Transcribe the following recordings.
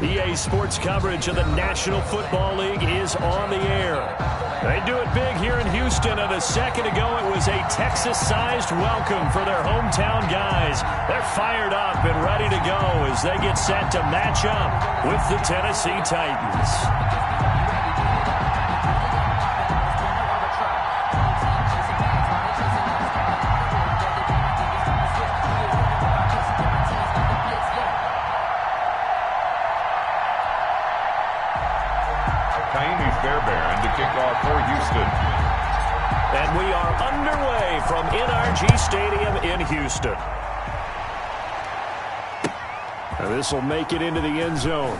EA Sports coverage of the National Football League is on the air. They do it big here in Houston, and a second ago it was a Texas-sized welcome for their hometown guys. They're fired up and ready to go as they get set to match up with the Tennessee Titans. For Houston. And we are underway from NRG Stadium in Houston. And this will make it into the end zone.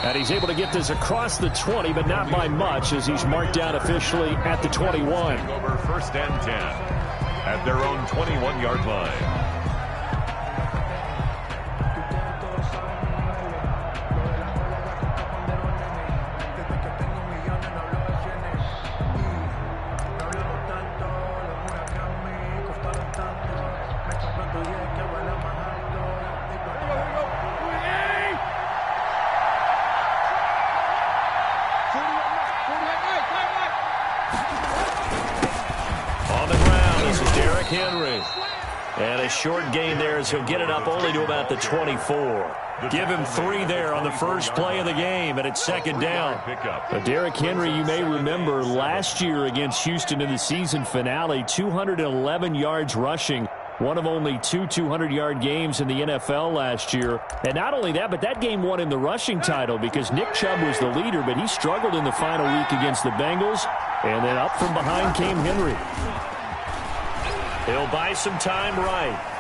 And he's able to get this across the 20, but not by much as he's marked down officially at the 21. Over 1st and 10 at their own 21-yard line. Short gain there as he'll get it up only to about the 24. Give him 3 there on the first play of the game, and it's second down. Derrick Henry, you may remember last year against Houston in the season finale, 211 yards rushing, one of only 2 200-yard games in the NFL last year. And not only that, but that game won him the rushing title because Nick Chubb was the leader, but he struggled in the final week against the Bengals, and then up from behind came Henry. He'll buy some time right.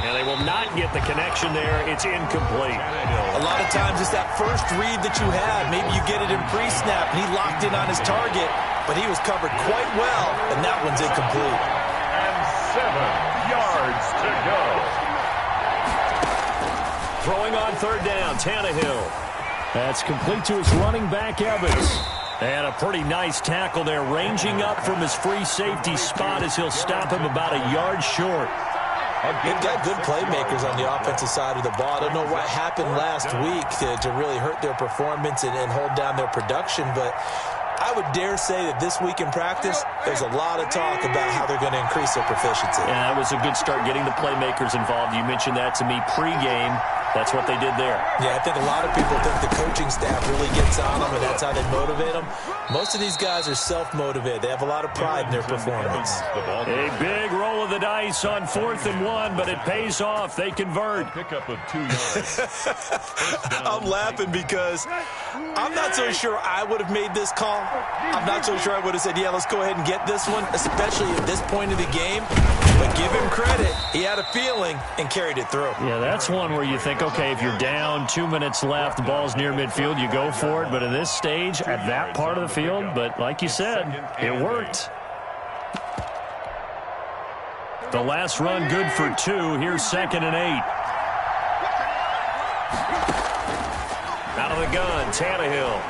And they will not get the connection there. It's incomplete. A lot of times it's that first read that you have. Maybe you get it in pre-snap, and he locked in on his target, but he was covered quite well, and that one's incomplete. And 7 yards to go. Throwing on third down, Tannehill. That's complete to his running back, Evans. And a pretty nice tackle there, ranging up from his free safety spot as he'll stop him about a yard short. They've got good playmakers on the offensive side of the ball. I don't know what happened last week to really hurt their performance and hold down their production, but I would dare say that this week in practice, there's a lot of talk about how they're going to increase their proficiency. Yeah, that was a good start getting the playmakers involved. You mentioned that to me pregame. That's what they did there. Yeah, I think a lot of people think the coaching staff really gets on them, and that's how they motivate them. Most of these guys are self-motivated. They have a lot of pride in their performance. A big roll of the dice on 4th and 1, but it pays off. They convert. Pickup of 2 yards. I'm laughing because I'm not so sure I would have made this call. I'm not so sure I would have said, yeah, let's go ahead and get this one, especially at this point of the game. But give him credit. He had a feeling and carried it through. Yeah, that's one where you think, okay, if you're down, 2 minutes left, the ball's near midfield, you go for it. But at this stage, at that part of the field, but like you said, it worked. The last run good for 2. Here's 2nd and 8. Out of the gun, Tannehill.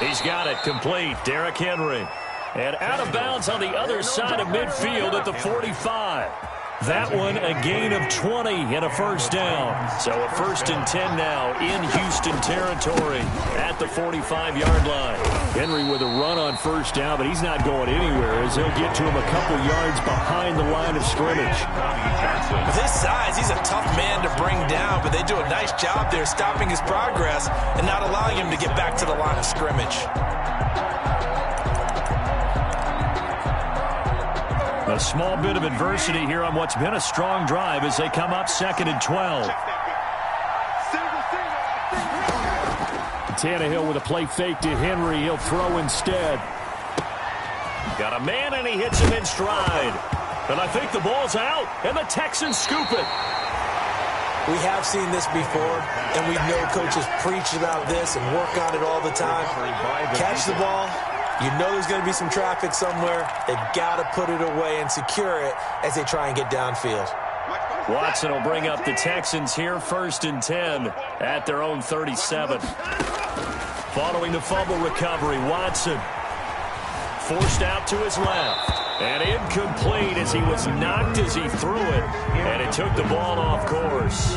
He's got it complete. Derrick Henry. And out of bounds on the other side of midfield at the 45. That one a gain of 20 and a first down. So a 1st and 10 now in Houston territory at the 45-yard line. Henry with a run on first down, but he's not going anywhere as he'll get to him a couple yards behind the line of scrimmage. With his size, he's a tough man to bring down, but they do a nice job there stopping his progress and not allowing him to get back to the line of scrimmage. A small bit of adversity here on what's been a strong drive as they come up 2nd and 12. Tannehill with a play fake to Henry. He'll throw instead. Got a man, and he hits him in stride. And I think the ball's out, and the Texans scoop it. We have seen this before, and we know coaches preach about this and work on it all the time. Catch the ball. You know there's going to be some traffic somewhere. They've got to put it away and secure it as they try and get downfield. Watson will bring up the Texans here, 1st and 10 at their own 37. Following the fumble recovery, Watson forced out to his left. And incomplete as he was knocked as he threw it, and it took the ball off course.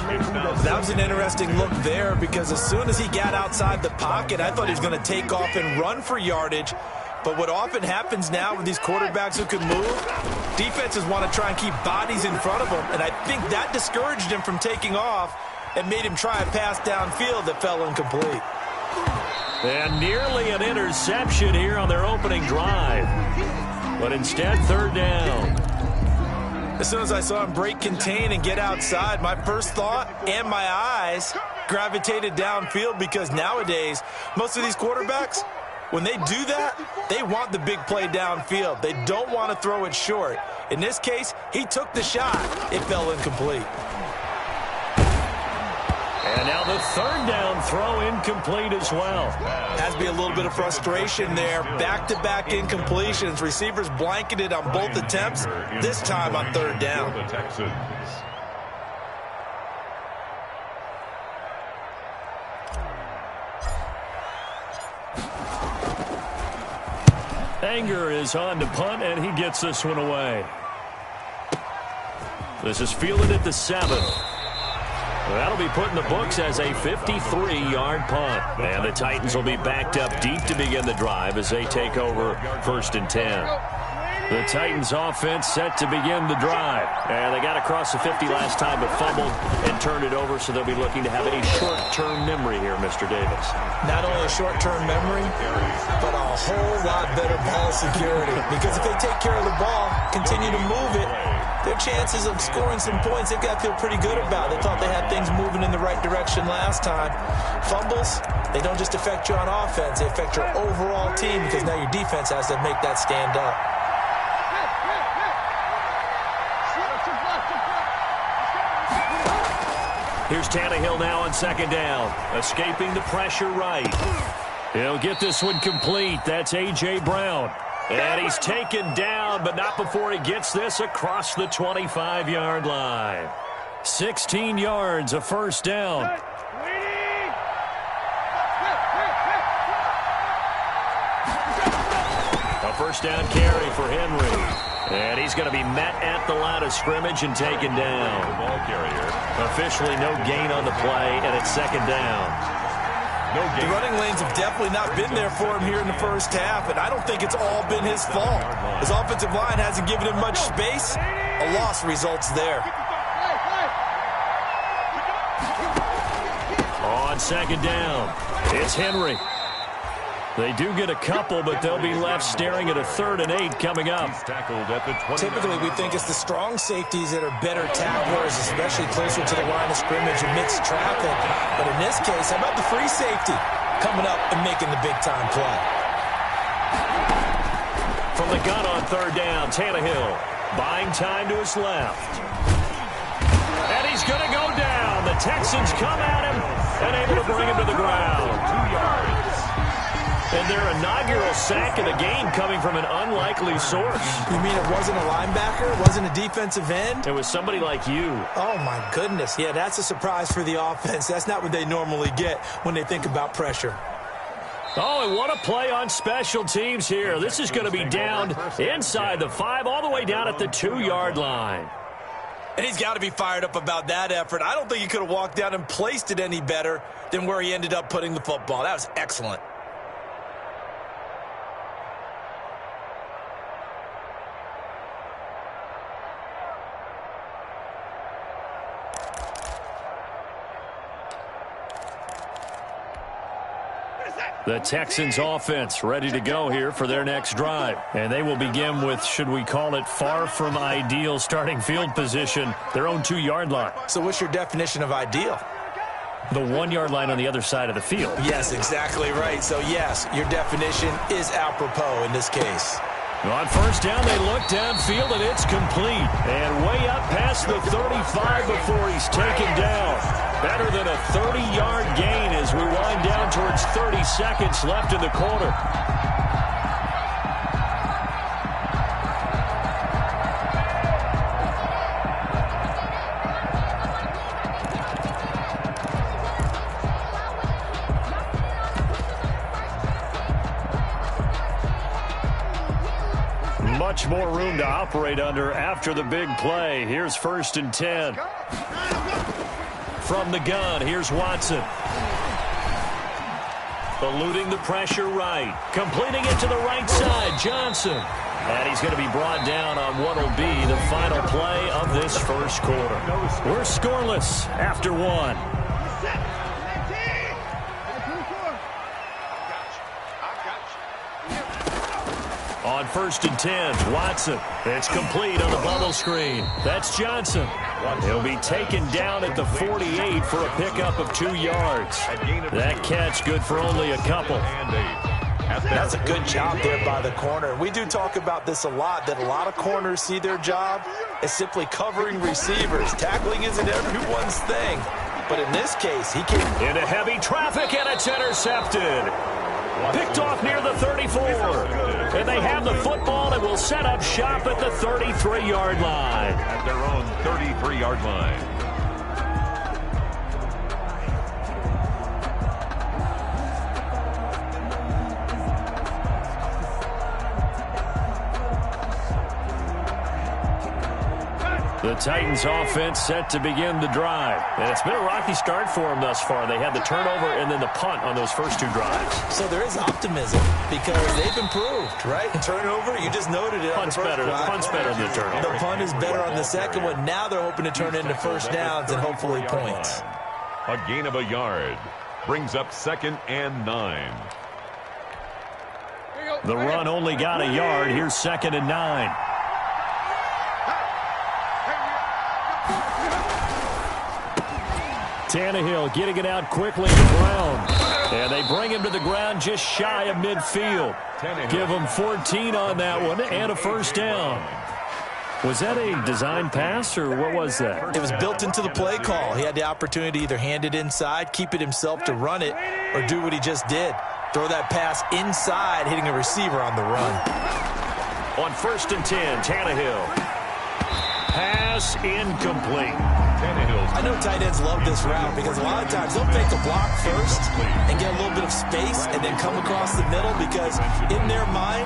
That was an interesting look there because as soon as he got outside the pocket, I thought he was going to take off and run for yardage. But what often happens now with these quarterbacks who can move, defenses want to try and keep bodies in front of them, and I think that discouraged him from taking off and made him try a pass downfield that fell incomplete. And nearly an interception here on their opening drive. But instead, third down. As soon as I saw him break contain and get outside, my first thought and my eyes gravitated downfield because nowadays, most of these quarterbacks, when they do that, they want the big play downfield. They don't want to throw it short. In this case, he took the shot. It fell incomplete. And now the third down throw incomplete as well. Has to be a little bit of frustration there. Back-to-back incompletions. Receivers blanketed on both attempts, this time on third down. Anger is on to punt, and he gets this one away. This is fielded at the 7. That'll be put in the books as a 53-yard punt. And the Titans will be backed up deep to begin the drive as they take over 1st and 10. The Titans offense set to begin the drive. And they got across the 50 last time but fumbled and turned it over, so they'll be looking to have a short-term memory here, Mr. Davis. Not only a short-term memory, but a whole lot better ball security. Because if they take care of the ball, continue to move it, their chances of scoring some points, they've got to feel pretty good about. They thought they had things moving in the right direction last time. Fumbles, they don't just affect you on offense. They affect your overall team because now your defense has to make that stand up. Here's Tannehill now on 2nd down, escaping the pressure right. He'll get this one complete. That's A.J. Brown. And he's taken down, but not before he gets this across the 25-yard line. 16 yards, a first down. A first down carry for Henry. And he's going to be met at the line of scrimmage and taken down. Ball carrier. Officially no gain on the play, and it's 2nd down. The running lanes have definitely not been there for him here in the first half, and I don't think it's all been his fault. His offensive line hasn't given him much space. A loss results there. On 2nd down, it's Henry. They do get a couple, but they'll be left staring at a 3rd and 8 coming up. Typically, we think it's the strong safeties that are better tacklers, especially closer to the line of scrimmage amidst traffic. But in this case, how about the free safety coming up and making the big-time play? From the gun on 3rd down, Tannehill buying time to his left. And he's going to go down. The Texans come at him and able to bring him to the ground. 2 yards. And their inaugural sack of the game coming from an unlikely source. You mean it wasn't a linebacker? It wasn't a defensive end? It was somebody like you. Oh, my goodness. Yeah, that's a surprise for the offense. That's not what they normally get when they think about pressure. Oh, and what a play on special teams here. This is going to be down inside the 5, all the way down at the 2-yard line. And he's got to be fired up about that effort. I don't think he could have walked down and placed it any better than where he ended up putting the football. That was excellent. The Texans offense ready to go here for their next drive. And they will begin with, should we call it, far from ideal starting field position, their own 2-yard line. So what's your definition of ideal? The 1-yard line on the other side of the field. Yes, exactly right. So, yes, your definition is apropos in this case. On 1st down, they look downfield, and it's complete. And way up past the 35 before he's taken down. Better than a 30-yard gain as we wind down towards 30 seconds left in the quarter. much more room to operate under after the big play. Here's 1st and 10. From the gun, here's Watson. Eluding the pressure right. Completing it to the right side, Johnson. And he's going to be brought down on what will be the final play of this first quarter. We're scoreless after one. On 1st and 10, Watson. It's complete on the bubble screen. That's Johnson. He'll be taken down at the 48 for a pickup of 2 yards. That catch good for only a couple. That's a good job there by the corner. We do talk about this a lot, that a lot of corners see their job as simply covering receivers. Tackling isn't everyone's thing. But in this case, he came into heavy traffic, and it's intercepted. Picked off near the 34. And they have the football and will set up shop at the 33-yard line. At their own 33-yard line. The Titans offense set to begin the drive. And it's been a rocky start for them thus far. They had the turnover and then the punt on those first 2 drives. So there is optimism because they've improved, right? Turnover, you just noted it. Punt's better. The punt's better than the turnover. The punt is better on the second one. Now they're hoping to turn into first downs and hopefully points. A gain of a yard brings up 2nd and 9. The run only got a yard. Here's 2nd and 9. Tannehill getting it out quickly to Brown. And they bring him to the ground just shy of midfield. Give him 14 on that one and a first down. Was that a design pass or what was that? It was built into the play call. He had the opportunity to either hand it inside, keep it himself to run it, or do what he just did. Throw that pass inside, hitting a receiver on the run. On 1st and 10, Tannehill. Pass incomplete. I know tight ends love this route because a lot of times they'll fake a block first and get a little bit of space and then come across the middle because in their mind,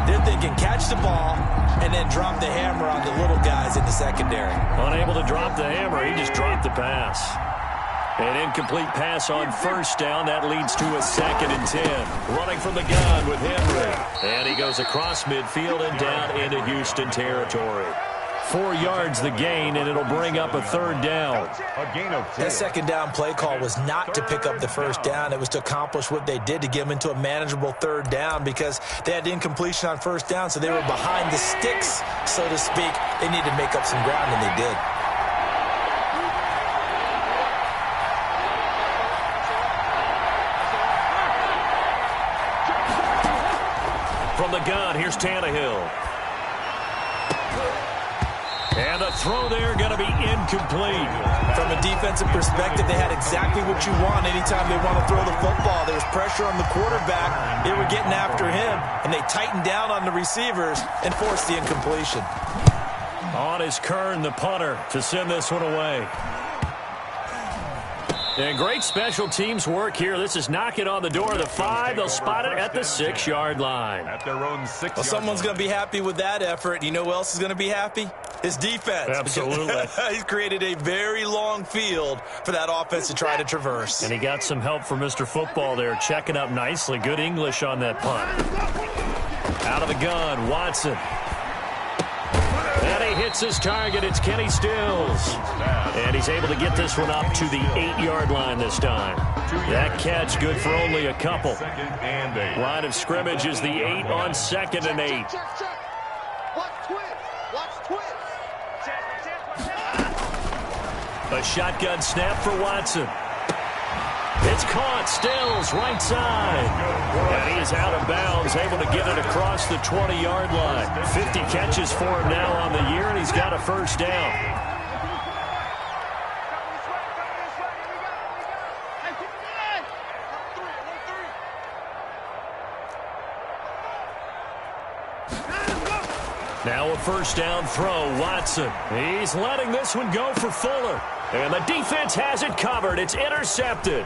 they're thinking catch the ball and then drop the hammer on the little guys in the secondary. Unable to drop the hammer, he just dropped the pass. An incomplete pass on first down. That leads to a 2nd and 10. Running from the gun with Henry. And he goes across midfield and down into Houston territory. 4 yards the gain, and it'll bring up a 3rd down. That 2nd down play call was not to pick up the first down. It was to accomplish what they did to get them into a manageable 3rd down because they had incompletion on first down, so they were behind the sticks, so to speak. They needed to make up some ground, and they did. From the gun, here's Tannehill. And the throw there going to be incomplete. From a defensive perspective, they had exactly what you want anytime they want to throw the football. There was pressure on the quarterback. They were getting after him, and they tightened down on the receivers and forced the incompletion. On is Kern, the punter, to send this one away. And great special teams work here. This is knocking on the door of the 5. They'll spot it at the 6-yard line. At their own 6-yard Well, someone's going to be happy with that effort. You know who else is going to be happy? His defense. Absolutely. He's created a very long field for that offense to try to traverse. And he got some help from Mr. Football there, checking up nicely. Good English on that punt. Out of the gun, Watson. And he hits his target. It's Kenny Stills. And he's able to get this one up to the 8-yard line this time. That catch good for only a couple. Line of scrimmage is the 8 on 2nd and 8. A shotgun snap for Watson. It's caught. Stills, right side. And he is out of bounds, able to get it across the 20-yard line. 50 catches for him now on the year, and he's got a first down. Now a first down throw, Watson. He's letting this one go for Fuller. And the defense has it covered. It's intercepted.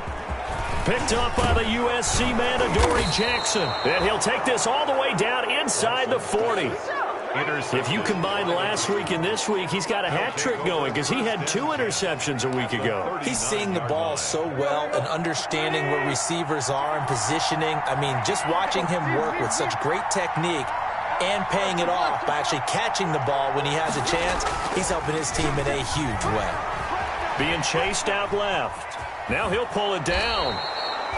Picked up by the USC man, Adoree Jackson. And he'll take this all the way down inside the 40. If you combine last week and this week, he's got a hat trick going because he had 2 interceptions a week ago. He's seeing the ball so well and understanding where receivers are and positioning. I mean, just watching him work with such great technique and paying it off by actually catching the ball when he has a chance, he's helping his team in a huge way. Being chased out left. Now he'll pull it down.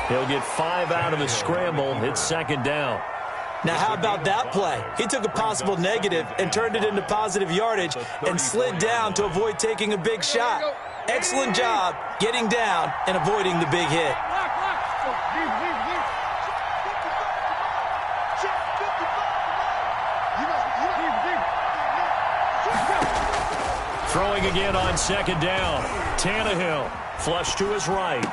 He'll get 5 out of the scramble. It's second down. Now, how about that play? He took a possible negative and turned it into positive yardage and slid down to avoid taking a big shot. Excellent job getting down and avoiding the big hit. Throwing again on second down. Tannehill, flush to his right.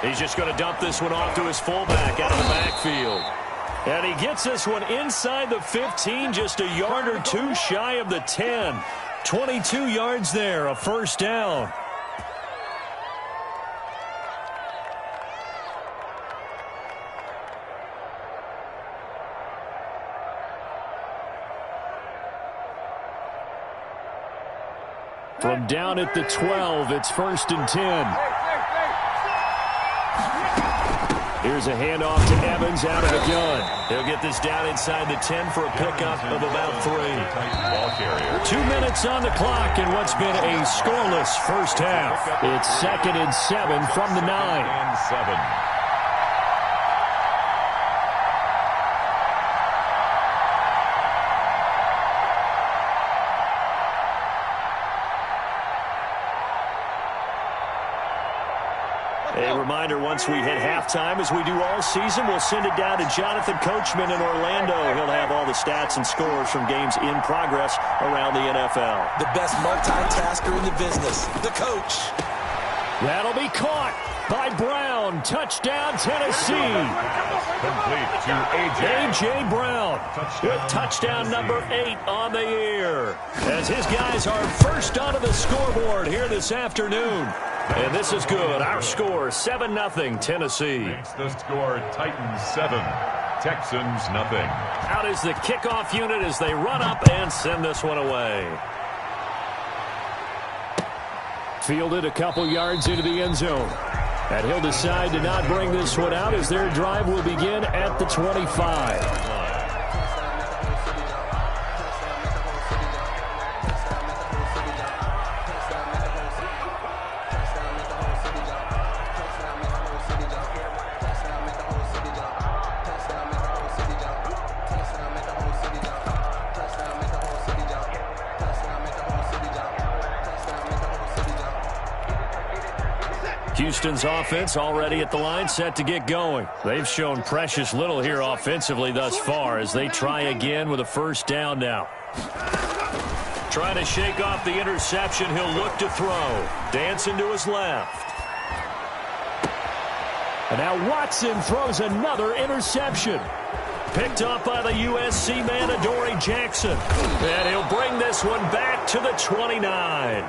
He's just going to dump this one off to his fullback out of the backfield. And he gets this one inside the 15, just a yard or 2 shy of the 10. 22 yards there, a first down. From down at the 12, it's 1st and 10. Here's a handoff to Evans out of the gun. He'll get this down inside the 10 for a pickup of about 3. 2 minutes on the clock in what's been a scoreless first half. It's 2nd and 7 from the 9. A reminder, once we hit halftime, as we do all season, we'll send it down to Jonathan Coachman in Orlando. He'll have all the stats and scores from games in progress around the NFL. The best multitasker in the business, the coach. That'll be caught by Brown. Touchdown, Tennessee. Complete to A.J. Brown with touchdown number 8 on the year. As his guys are first onto the scoreboard here this afternoon. And this is good. Our score, 7-0, Tennessee. Makes the score Titans 7, Texans nothing. Out is the kickoff unit as they run up and send this one away. Fielded a couple yards into the end zone. And he'll decide to not bring this one out as their drive will begin at the 25. Houston's offense already at the line, set to get going. They've shown precious little here offensively thus far as they try again with a first down now. Trying to shake off the interception, he'll look to throw. Dancing to his left. And now Watson throws another interception. Picked up by the USC man, Adoree Jackson. And he'll bring this one back to the 29.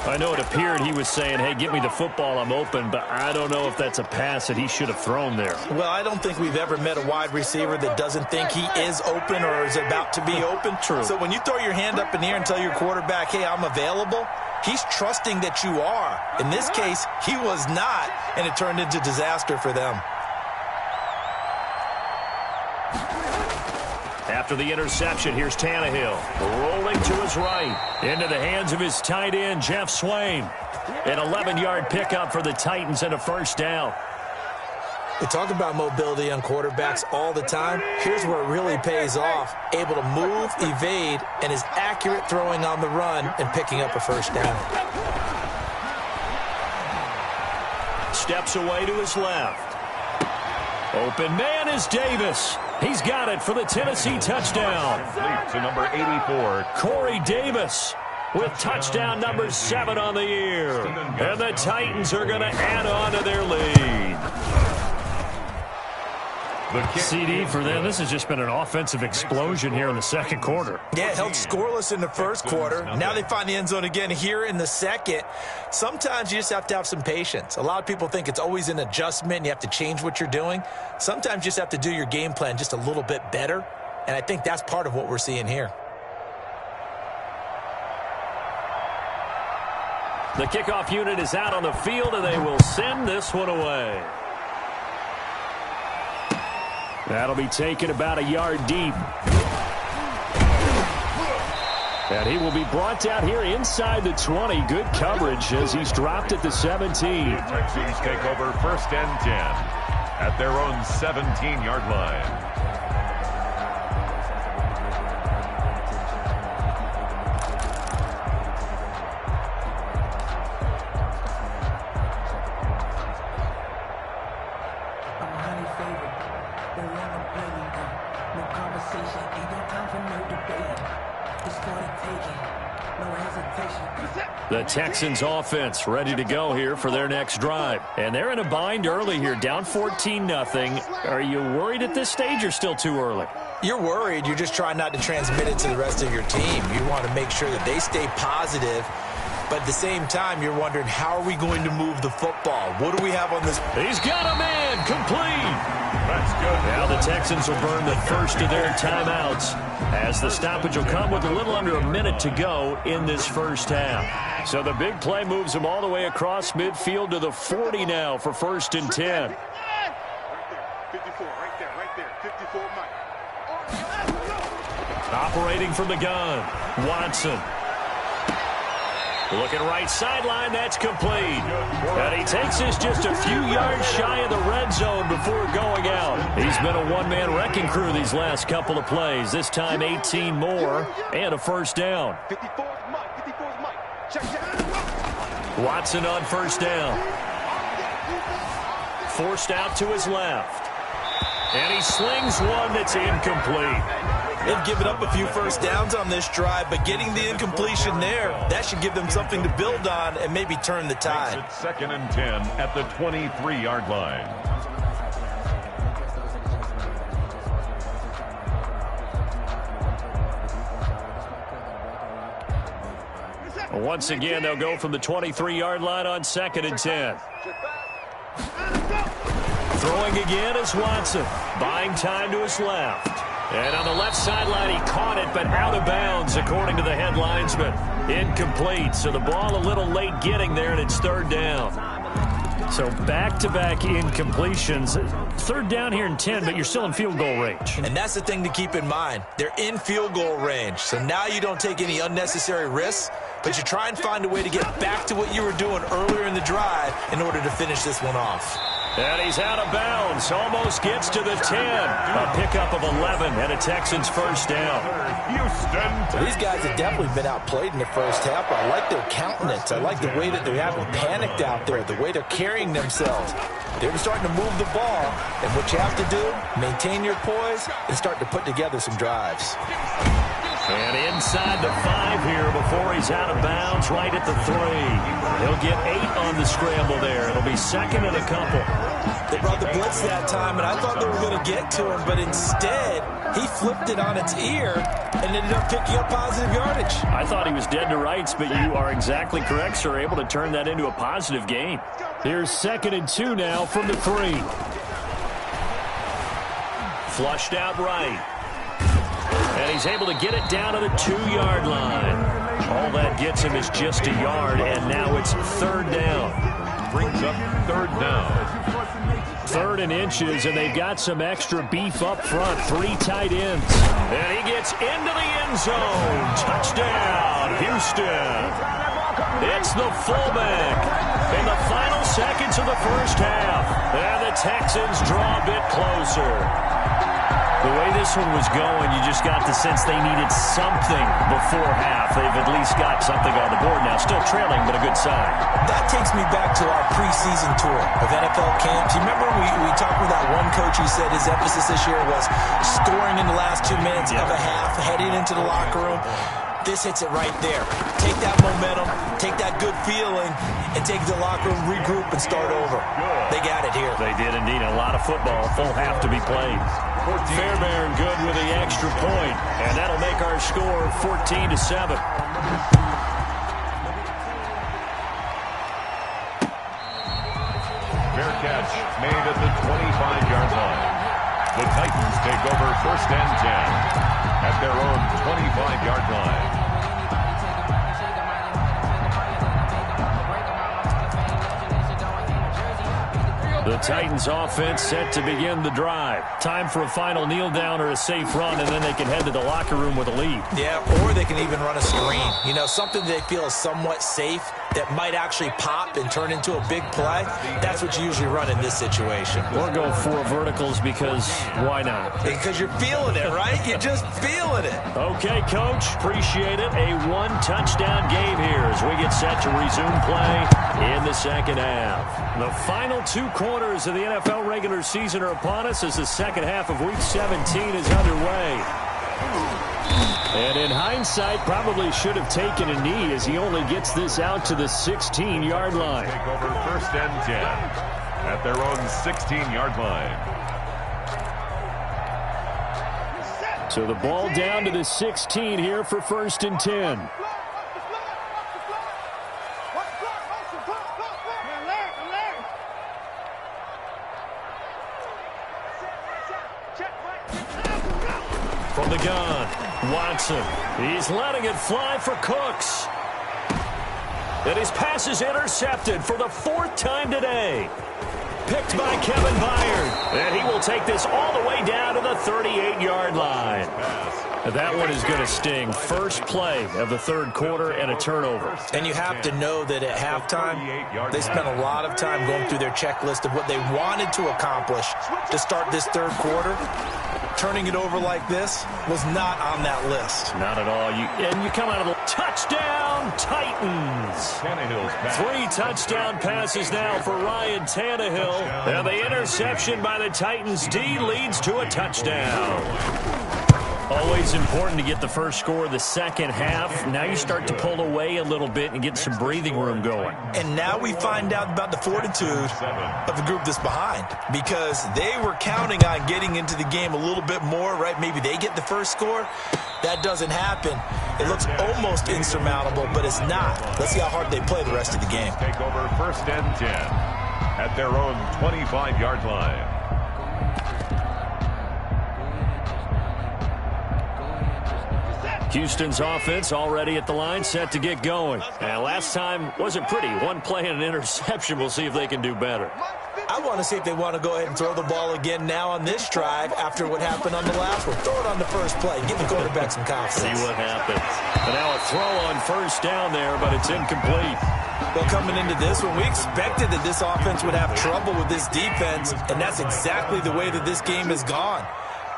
I know it appeared he was saying, hey, give me the football, I'm open, but I don't know if that's a pass that he should have thrown there. Well, I don't think we've ever met a wide receiver that doesn't think he is open or is about to be open. True. So when you throw your hand up in the air and tell your quarterback, hey, I'm available, he's trusting that you are. In this case, he was not, and it turned into disaster for them. After the interception, here's Tannehill rolling to his right. Into the hands of his tight end, Jeff Swain. An 11-yard pickup for the Titans and a first down. We talk about mobility on quarterbacks all the time. Here's where it really pays off. Able to move, evade, and is accurate throwing on the run and picking up a first down. Steps away to his left. Open man is Davis. He's got it for the Tennessee touchdown. Complete to number 84. Corey Davis with touchdown number 7 on the year. And the Titans are going to add on to their lead. CD for them. This has just been an offensive explosion here in the second quarter. Yeah, held scoreless in the first quarter. Now they find the end zone again here in the second. Sometimes you just have to have some patience. A lot of people think it's always an adjustment and you have to change what you're doing. Sometimes you just have to do your game plan just a little bit better. And I think that's part of what we're seeing here. The kickoff unit is out on the field, and they will send this one away. That'll be taken about a yard deep. And he will be brought down here inside the 20. Good coverage as he's dropped at the 17. The Texans take over 1st and 10 at their own 17-yard line. The Texans offense ready to go here for their next drive. And they're in a bind early here, down 14-0. Are you worried at this stage or still too early? You're worried. You're just trying not to transmit it to the rest of your team. You want to make sure that they stay positive. But at the same time, you're wondering, how are we going to move the football? What do we have on this? He's got a man complete. That's good. Now the Texans will burn the first of their timeouts as the stoppage will come with a little under a minute to go in this first half. So the big play moves them all the way across midfield to the 40 now for 1st and 10. 54, right there. 54, Mike. Operating from the gun, Watson. Looking right sideline, that's complete. And he takes us just a few yards shy of the red zone before going out. He's been a one-man wrecking crew these last couple of plays. This time 18 more and a first down. 54 is Mike. Check. Watson on first down. Forced out to his left. And he slings one that's incomplete. They've given up a few first downs on this drive, but getting the incompletion there, that should give them something to build on and maybe turn the tide. It's 2nd and 10 at the 23-yard line. Once again, they'll go from the 23-yard line on 2nd and 10. Throwing again is Watson, buying time to his left. And on the left sideline, he caught it, but out of bounds, according to the head linesman. Incomplete, so the ball a little late getting there, and it's 3rd down. So back-to-back incompletions. 3rd down here and 10, but you're still in field goal range. And that's the thing to keep in mind. They're in field goal range, so now you don't take any unnecessary risks, but you try and find a way to get back to what you were doing earlier in the drive in order to finish this one off. And he's out of bounds, almost gets to the 10. A pickup of 11 and a Texans first down. So these guys have definitely been outplayed in the first half. I like their countenance. I like the way that they haven't panicked out there, the way they're carrying themselves. They're starting to move the ball, and what you have to do, maintain your poise and start to put together some drives. And inside the 5 here before he's out of bounds, right at the 3. He'll get 8 on the scramble there. It'll be 2nd and a couple. They brought the blitz that time, and I thought they were going to get to him, but instead, he flipped it on its ear and ended up picking up positive yardage. I thought he was dead to rights, but you are exactly correct, sir. Able to turn that into a positive gain. Here's 2nd and 2 now from the 3. Flushed out right. And he's able to get it down to the 2-yard line. All that gets him is just a yard, and now it's 3rd down. Brings up 3rd down. 3rd and inches, and they've got some extra beef up front. 3 tight ends. And he gets into the end zone. Touchdown, Houston. It's the fullback in the final seconds of the first half. And the Texans draw a bit closer. The way this one was going, you just got the sense they needed something before half. They've at least got something on the board now. Still trailing, but a good sign. That takes me back to our preseason tour of NFL camps. You remember we talked with that one coach who said his emphasis this year was scoring in the last 2 minutes of a half, heading into the locker room. This hits it right there. Take that momentum, take that good feeling, and take the locker room, regroup, and start over. They got it here. They did indeed. A lot of football, full half to be played. Fairbairn good with the extra point, and that'll make our score 14-7. Fair catch made at the 25-yard line. The Titans take over 1st and 10 at their own 25-yard line. The Titans offense set to begin the drive. Time for a final kneel down or a safe run, and then they can head to the locker room with a lead. Yeah, or they can even run a screen. You know, something they feel is somewhat safe that might actually pop and turn into a big play. That's what you usually run in this situation. Or go for verticals because why not? Because you're feeling it, right? You're just feeling it. Okay, Coach. Appreciate it. A one-touchdown game here as we get set to resume play in the second half. The final 2 quarters of the NFL regular season are upon us as the second half of Week 17 is underway. And in hindsight, probably should have taken a knee as he only gets this out to the 16-yard line. Take over 1st and 10 at their own 16-yard line. So the ball down to the 16 here for 1st and 10. From the gun, Watson. He's letting it fly for Cooks. And his pass is intercepted for the 4th time today. Picked by Kevin Byard. And he will take this all the way down to the 38-yard line. That one is going to sting. First play of the 3rd quarter and a turnover. And you have to know that at halftime, they spent a lot of time going through their checklist of what they wanted to accomplish to start this 3rd quarter. Turning it over like this was not on that list. Not at all. And you come out of the touchdown, Titans. 3 touchdown passes now for Ryan Tannehill. And the interception by the Titans D leads to a touchdown. Always important to get the first score of the second half. Now you start to pull away a little bit and get some breathing room going. And now we find out about the fortitude of the group that's behind, because they were counting on getting into the game a little bit more, right? Maybe they get the first score. That doesn't happen. It looks almost insurmountable, but it's not. Let's see how hard they play the rest of the game. Take over 1st and 10 at their own 25-yard line. Houston's offense already at the line, set to get going. And last time wasn't pretty. One play and an interception. We'll see if they can do better. I want to see if they want to go ahead and throw the ball again now on this drive after what happened on the last one. Throw it on the first play. Give the quarterback some confidence. See what happens. And now a throw on 1st down there, but it's incomplete. Well, coming into this one, we expected that this offense would have trouble with this defense, and that's exactly the way that this game has gone.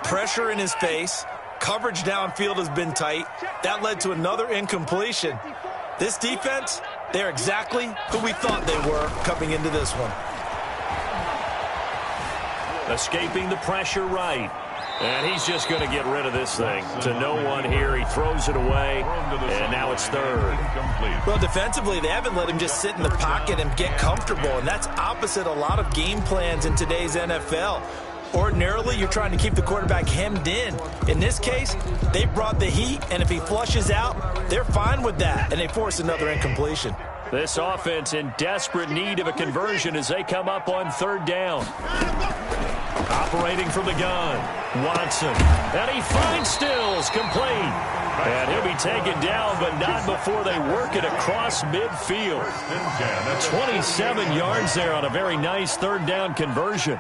Pressure in his face. Coverage downfield has been tight. That led to another incompletion. This defense, they're exactly who we thought they were coming into this one. Escaping the pressure right. And he's just going to get rid of this thing. To no one here. He throws it away. And now it's 3rd. Well, defensively, they haven't let him just sit in the pocket and get comfortable. And that's opposite a lot of game plans in today's NFL. Ordinarily, you're trying to keep the quarterback hemmed in. In this case, they brought the heat, and if he flushes out, they're fine with that, and they force another incompletion. This offense in desperate need of a conversion as they come up on 3rd down. Operating from the gun, Watson. And he finds Stills, complete. And he'll be taken down, but not before they work it across midfield. 27 yards there on a very nice 3rd down conversion.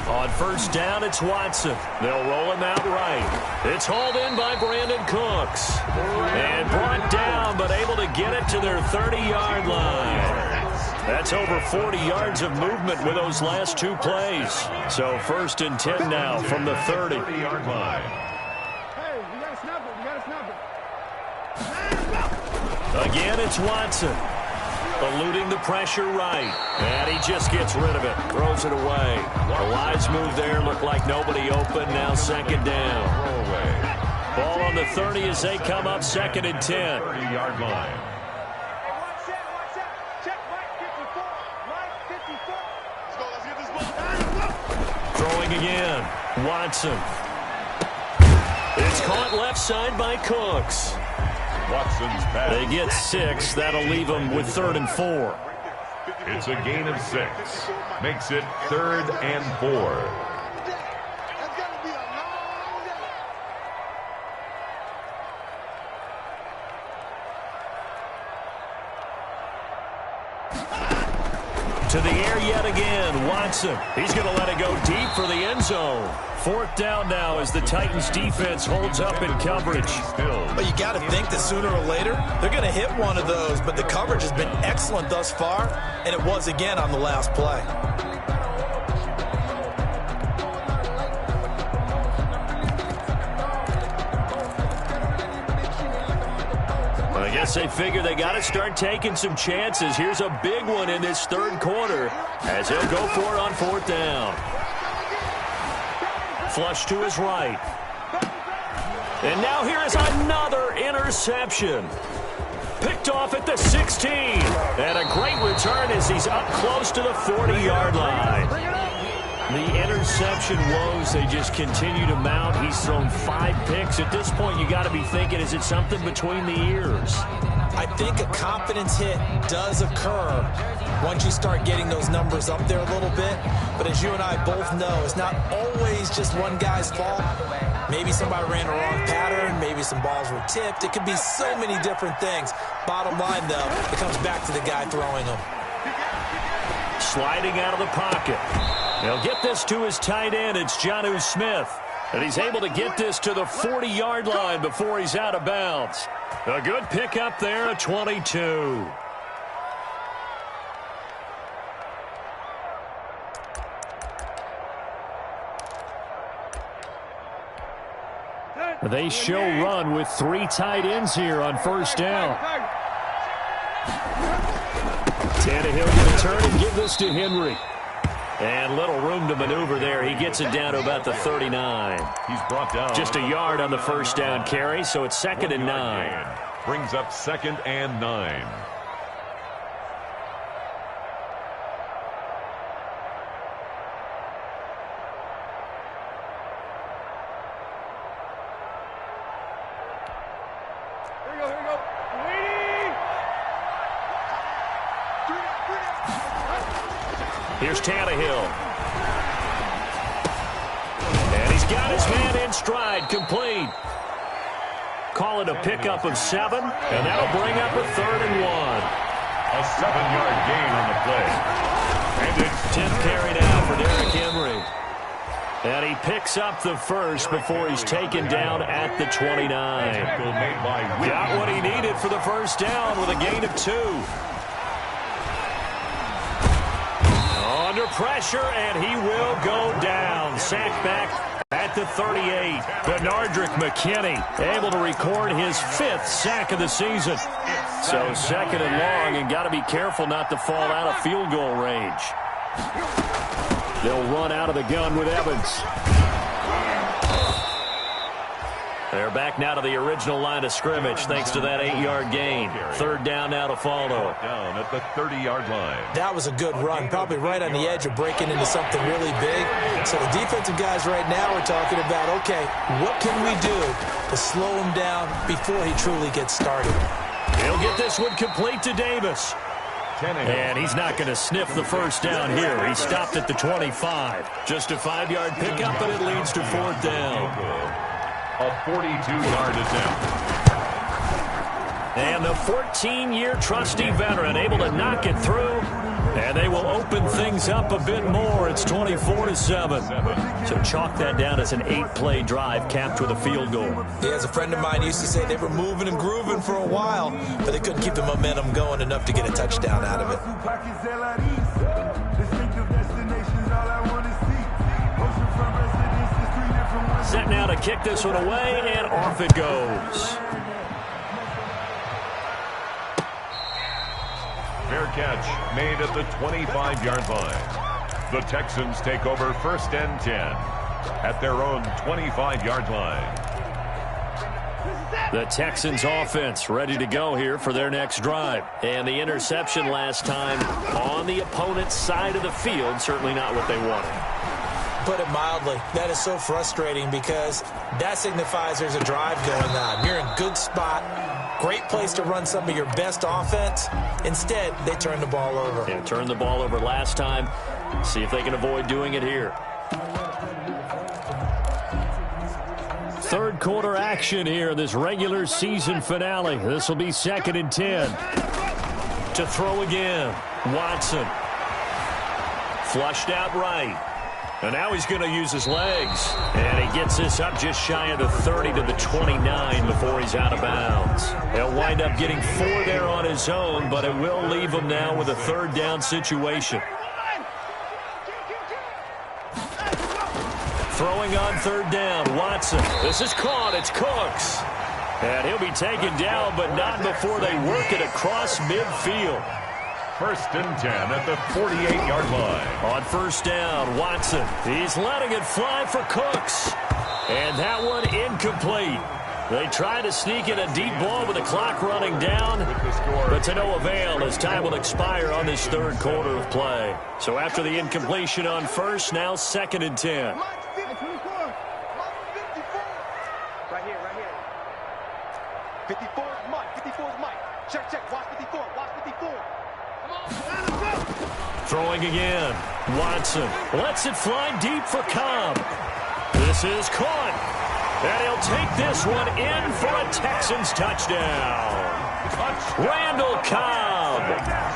On 1st down, it's Watson. They'll roll him out right. It's hauled in by Brandon Cooks. And brought down, but able to get it to their 30-yard line. That's over 40 yards of movement with those last 2 plays. So 1st and 10 now from the 30-yard line. Hey, you got to snap it. You got to snap it. Again, it's Watson. Eluding the pressure right. And he just gets rid of it. Throws it away. The wise move there. Looked like nobody open. Now 2nd down. Ball on the 30 as they come up 2nd and 10. 30-yard line. Throwing again. Watson. It's caught left side by Cooks. Watson's pass. They get 6. That'll leave them with 3rd and 4. It's a gain of 6. Makes it 3rd and 4. To the air yet again. Watson. He's going to let it go deep for the end zone. 4th down now as the Titans defense holds up in coverage. Well, you got to think that sooner or later they're going to hit one of those, but the coverage has been excellent thus far, and it was again on the last play. I guess they figure they got to start taking some chances. Here's a big one in this 3rd quarter as he'll go for it on 4th down. Flush to his right. And now here is another interception. Picked off at the 16. And a great return as he's up close to the 40-yard line. The interception woes, they just continue to mount. He's thrown 5 picks. At this point, you got to be thinking, is it something between the ears? I think a confidence hit does occur once you start getting those numbers up there a little bit. But as you and I both know, it's not always just one guy's fault. Maybe somebody ran a wrong pattern. Maybe some balls were tipped. It could be so many different things. Bottom line, though, it comes back to the guy throwing them. Sliding out of the pocket. He'll get this to his tight end. It's Jonnu Smith. And he's able to get this to the 40-yard line before he's out of bounds. A good pickup there at 22. They show run with 3 tight ends here on 1st down. Tannehill going to turn and give this to Henry. And little room to maneuver there. He gets it down to about the 39. He's brought down just a yard on the 1st down carry, so it's 2nd and 9. Brings up 2nd and 9. Here's Tannehill. And he's got his man in stride, complete. Call it a pickup of 7, and that'll bring up a 3rd and 1. A 7-yard gain on the play. And it's 10th carry now for Derrick Henry. And he picks up the 1st before he's taken down at the 29. Got what he needed for the 1st down with a gain of 2. Under pressure, and he will go down. Sacked back at the 38. Benardrick McKinney able to record his 5th sack of the season. So 2nd and long, and got to be careful not to fall out of field goal range. They'll run out of the gun with Evans. They're back now to the original line of scrimmage thanks to that 8-yard gain. 3rd down now to follow. Down at the 30-yard line. That was a good run, probably right on the edge of breaking into something really big. So the defensive guys right now are talking about, okay, what can we do to slow him down before he truly gets started? He'll get this one complete to Davis. And he's not going to sniff the 1st down here. He stopped at the 25. Just a 5-yard pickup, but it leads to 4th down. A 42-yard attempt. And the 14-year trusty veteran able to knock it through. And they will open things up a bit more. It's 24-7. So chalk that down as an 8-play drive capped with a field goal. Yeah, as a friend of mine used to say, they were moving and grooving for a while, but they couldn't keep the momentum going enough to get a touchdown out of it. Set now to kick this one away, and off it goes. Fair catch made at the 25-yard line. The Texans take over 1st and 10 at their own 25-yard line. The Texans offense ready to go here for their next drive. And the interception last time on the opponent's side of the field, certainly not what they wanted. Put it mildly, that is so frustrating because that signifies there's a drive going on. You're in good spot, great place to run some of your best offense. Instead, they turn the ball over. Yeah, turned the ball over last time. See if they can avoid doing it here. 3rd quarter action here in this regular season finale. This will be 2nd and 10. To throw again, Watson. Flushed out right. And now he's going to use his legs. And he gets this up just shy of the 30 to the 29 before he's out of bounds. He'll wind up getting 4 there on his own, but it will leave him now with a third down situation. Throwing on third down, Watson. This is caught. It's Cooks. And he'll be taken down, but not before they work it across midfield. 1st and 10 at the 48-yard line. On first down, Watson. He's letting it fly for Cooks. And that one incomplete. They try to sneak in a deep ball with the clock running down, but to no avail as time will expire on this third quarter of play. So after the incompletion on first, now 2nd and 10. Right here. 54 is Mike. 54 is Mike. Check. Watch 54. Watch 54. Throwing again. Watson lets it fly deep for Cobb. This is caught. And he'll take this one in for a Texans touchdown. Randall Cobb,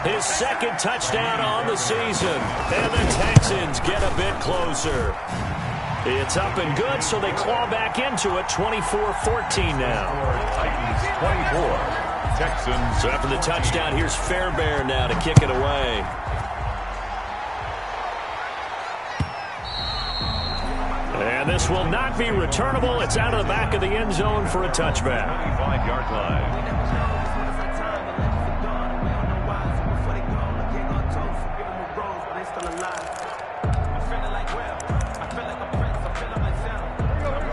his 2nd touchdown on the season. And the Texans get a bit closer. It's up and good, so they claw back into it, 24-14 now. Titans 24. Texans. So after the touchdown, here's Fairbairn now to kick it away. And this will not be returnable. It's out of the back of the end zone for a touchback. 25-yard line.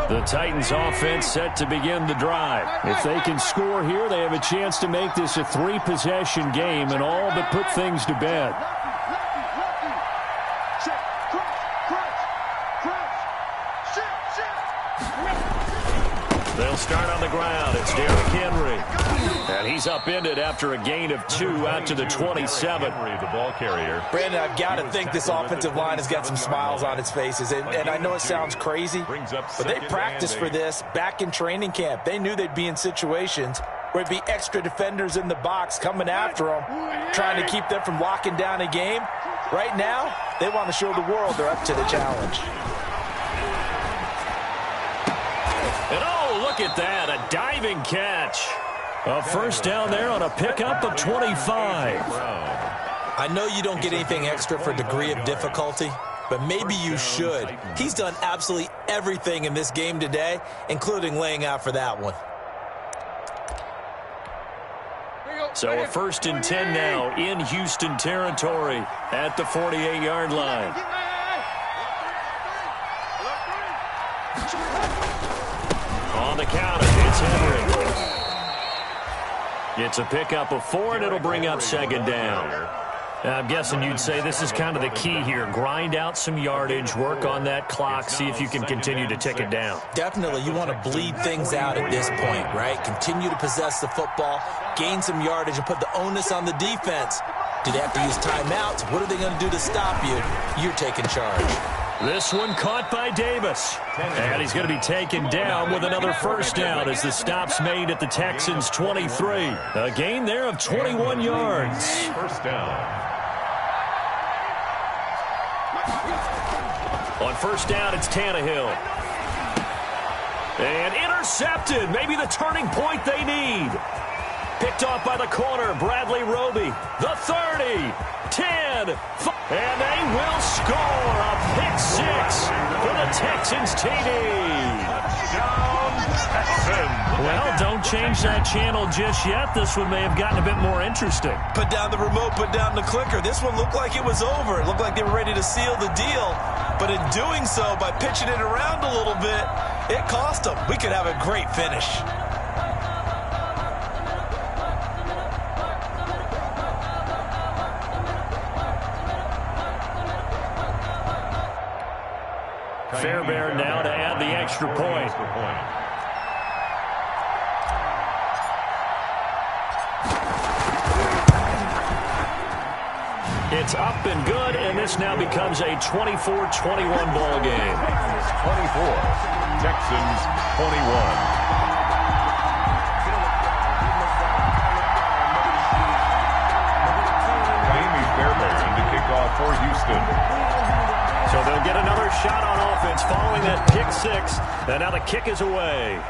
The Titans offense set to begin the drive. If they can score here, they have a chance to make this a 3-possession game and all but put things to bed. They'll start on the ground. It's Derrick Henry. And he's upended after a gain of 2 out to the 27. Henry, the ball carrier. Brandon, I've got to think this offensive line has got some smiles on its faces. And I know it sounds crazy, but they practiced for this back in training camp. They knew they'd be in situations where it'd be extra defenders in the box coming after them, trying to keep them from locking down a game. Right now, they want to show the world they're up to the challenge. And oh, look at that, a diving catch. A first down there on a pickup of 25. I know you don't get anything extra for degree of difficulty, but maybe you should. He's done absolutely everything in this game today, including laying out for that one. So a 1st and 10 now in Houston territory at the 48-yard line. On the counter, it's Henry. It's a pickup of 4, and it'll bring up 2nd down. Now, I'm guessing you'd say this is kind of the key here. Grind out some yardage, work on that clock, see if you can continue to tick it down. Definitely, you want to bleed things out at this point, right? Continue to possess the football, gain some yardage, and put the onus on the defense. Do they have to use timeouts? What are they going to do to stop you? You're taking charge. This one caught by Davis. And he's going to be taken down with another first down as the stop's made at the Texans' 23. A gain there of 21 yards. First down. On first down, it's Tannehill. And intercepted. Maybe the turning point they need. Picked off by the corner, Bradley Roby. The 30, 10, 5, and they will score a pick-6 for the Texans TD. Touchdown, Texans. Well, don't change that channel just yet. This one may have gotten a bit more interesting. Put down the remote, put down the clicker. This one looked like it was over. It looked like they were ready to seal the deal. But in doing so, by pitching it around a little bit, it cost them. We could have a great finish. Fairbairn now to add the extra point. It's up and good, and this now becomes a 24-21 ball game. 24, Texans 21. Fairbairn to kick off for Houston. shot on offense following that pick six. And now the kick is away.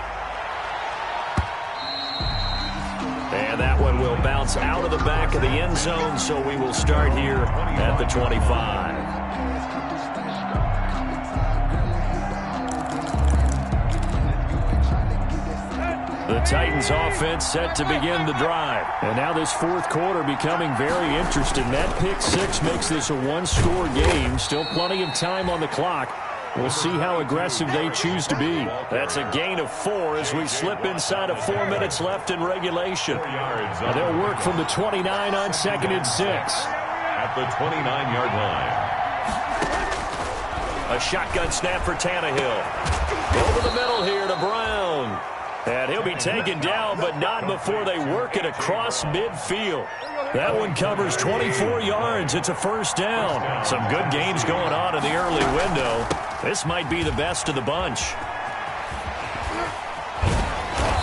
And that one will bounce out of the back of the end zone, so we will start here at the 25. The Titans offense set to begin the drive. And now this fourth quarter becoming very interesting. That pick six makes this a one-score game. Still plenty of time on the clock. We'll see how aggressive they choose to be. That's a gain of 4 as we slip inside of 4 minutes left in regulation. And they'll work from the 29 on 2nd and 6. At the 29-yard line. A shotgun snap for Tannehill. Over the middle here to Brown. And he'll be taken down, but not before they work it across midfield. That one covers 24 yards. It's a first down. Some good games going on in the early window. This might be the best of the bunch.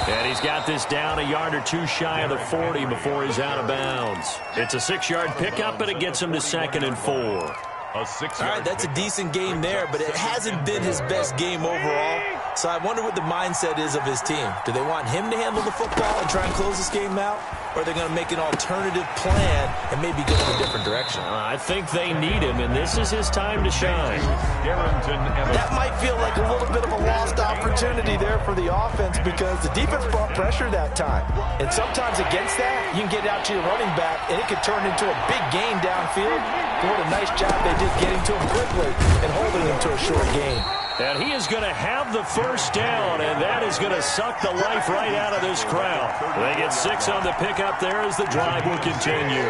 And he's got this down a yard or two shy of the 40 before he's out of bounds. It's a 6-yard pickup, and it gets him to 2nd and 4. All right, that's a decent game there, but it hasn't been his best game overall. So I wonder what the mindset is of his team. Do they want him to handle the football and try and close this game out? Or are they going to make an alternative plan and maybe go in a different direction? I think they need him, and this is his time to shine. That might feel like a little bit of a lost opportunity there for the offense because the defense brought pressure that time. And sometimes against that, you can get out to your running back, and it could turn into a big gain downfield. What a nice job they did getting to him quickly and holding him to a short gain. And he is going to have the first down, and that is going to suck the life right out of this crowd. They get 6 on the pickup there as the drive will continue.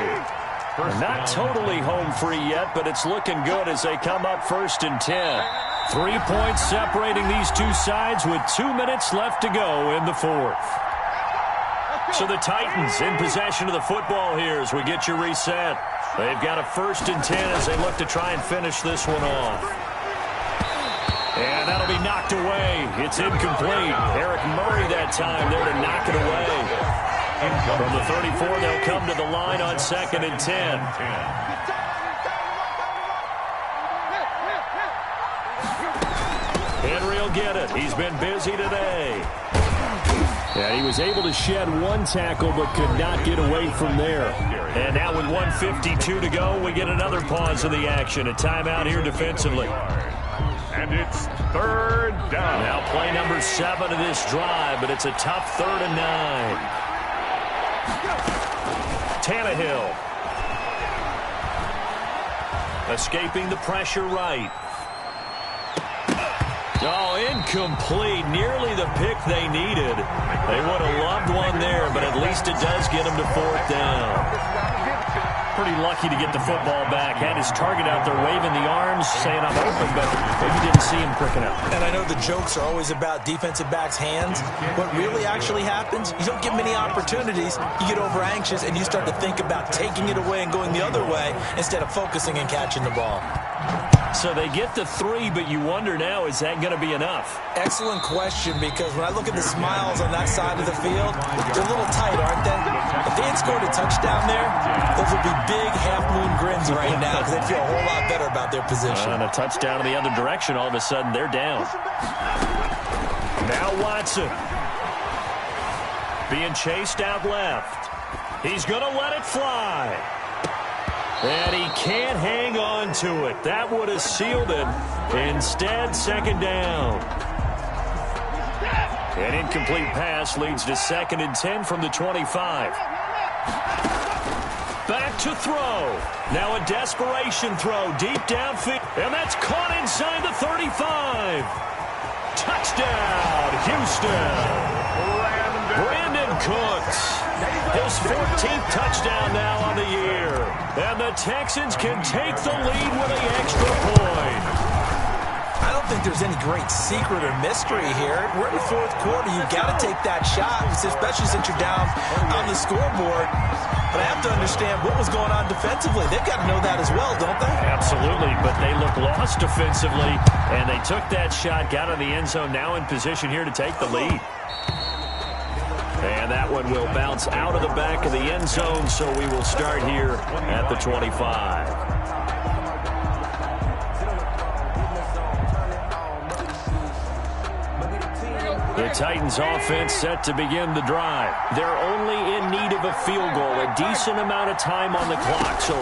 Not totally home free yet, but it's looking good as they come up 1st and 10. 3 points separating these two sides with 2 minutes left to go in the fourth. So the Titans in possession of the football here as we get you reset. They've got a 1st and 10 as they look to try and finish this one off. And that'll be knocked away. It's incomplete. Eric Murray that time there to knock it away. From the 34, they'll come to the line on 2nd and 10. Henry will get it. He's been busy today. And he was able to shed one tackle but could not get away from there. And now with 1:52 to go, we get another pause in the action. A timeout here defensively. And it's 3rd down. Now play number 7 of this drive, but it's a tough 3rd and 9. Tannehill. Escaping the pressure right. Oh, incomplete. Nearly the pick they needed. They would have loved one there, but at least it does get them to 4th down. Pretty lucky to get the football back. Had his target out there waving the arms, saying I'm open, but maybe didn't see him pricking up. And I know the jokes are always about defensive backs' hands. What really actually happens, you don't get many opportunities. You get over anxious, and you start to think about taking it away and going the other way instead of focusing and catching the ball. So they get the 3, but you wonder now, is that going to be enough? Excellent question, because when I look at the smiles on that side of the field, they're a little tight, aren't they? If they had scored a touchdown there, those would be big half-moon grins right now because they'd feel a whole lot better about their position. And a touchdown in the other direction, all of a sudden they're down. Now Watson. Being chased out left. He's going to let it fly. And he can't hang on to it. That would have sealed it. Instead, 2nd down. An incomplete pass leads to 2nd and 10 from the 25. Back to throw. Now a desperation throw deep downfield. And that's caught inside the 35. Touchdown, Houston. Brandon Cooks. His 14th touchdown now on the year. And the Texans can take the lead with an extra point. I don't think there's any great secret or mystery here. We're in the 4th quarter. You've got to take that shot, especially since you're down on the scoreboard. But I have to understand what was going on defensively. They've got to know that as well, don't they? Absolutely, but they look lost defensively, and they took that shot, got in the end zone, now in position here to take the lead. And that one will bounce out of the back of the end zone, so we will start here at the 25. Titans offense set to begin the drive. They're only in need of a field goal, a decent amount of time on the clock. So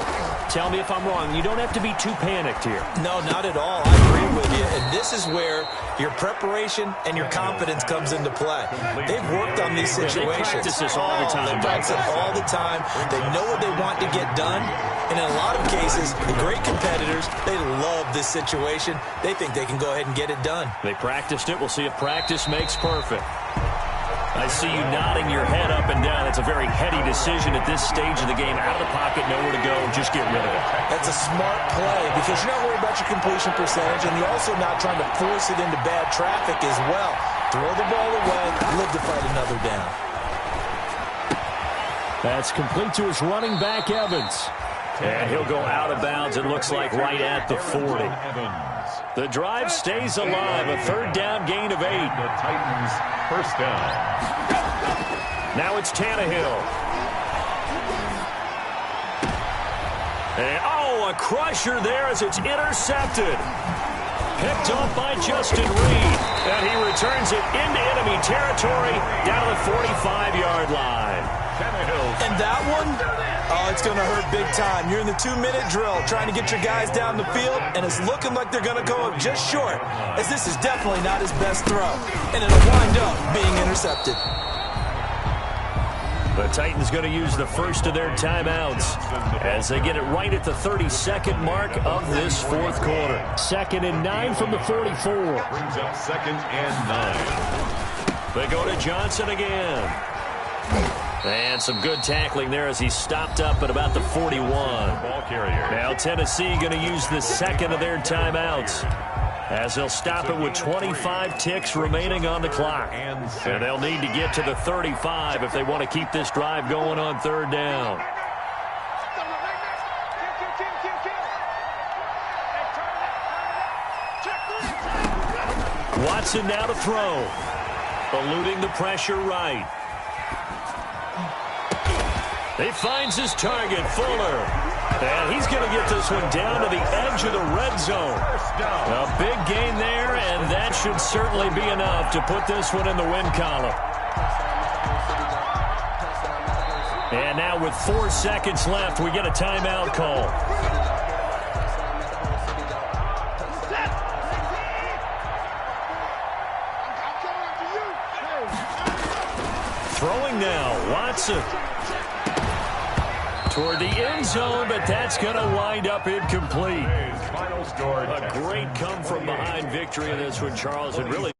tell me if I'm wrong. You don't have to be too panicked here. No, not at all. I agree with you. And this is where your preparation and your confidence comes into play. They've worked on these situations. They practice this all the time. They practice it all the time. They know what they want to get done. And in a lot of cases, the great competitors, they love this situation. They think they can go ahead and get it done. They practiced it. We'll see if practice makes perfect. I see you nodding your head up and down. It's a very heady decision at this stage of the game. Out of the pocket, nowhere to go. Just get rid of it. That's a smart play because you're not worried about your completion percentage, and you're also not trying to force it into bad traffic as well. Throw the ball away, live to fight another down. That's complete to his running back, Evans. And he'll go out of bounds, it looks like, right at the 40. The drive stays alive. A third down gain of 8. The Titans first down. Now it's Tannehill. And, a crusher there as it's intercepted. Picked off by Justin Reed. And he returns it into enemy territory down to the 45-yard line. And that one, it's going to hurt big time. You're in the 2-minute drill trying to get your guys down the field, and it's looking like they're going to go up just short, as this is definitely not his best throw. And it'll wind up being intercepted. The Titans going to use the first of their timeouts as they get it right at the 32nd mark of this fourth quarter. 2nd and 9 from the 44. Brings up 2nd and 9. They go to Johnson again. And some good tackling there as he stopped up at about the 41. Ball carrier. Now Tennessee going to use the second of their timeouts as they'll stop it with 25 ticks remaining on the clock. And they'll need to get to the 35 if they want to keep this drive going on third down. Watson now to throw. Eluding the pressure right. He finds his target, Fuller. And he's going to get this one down to the edge of the red zone. A big gain there, and that should certainly be enough to put this one in the win column. And now with 4 seconds left, we get a timeout call. Throwing now, Watson. Toward the end zone, but that's going to wind up incomplete. A great come-from-behind victory in this one, Charles. It really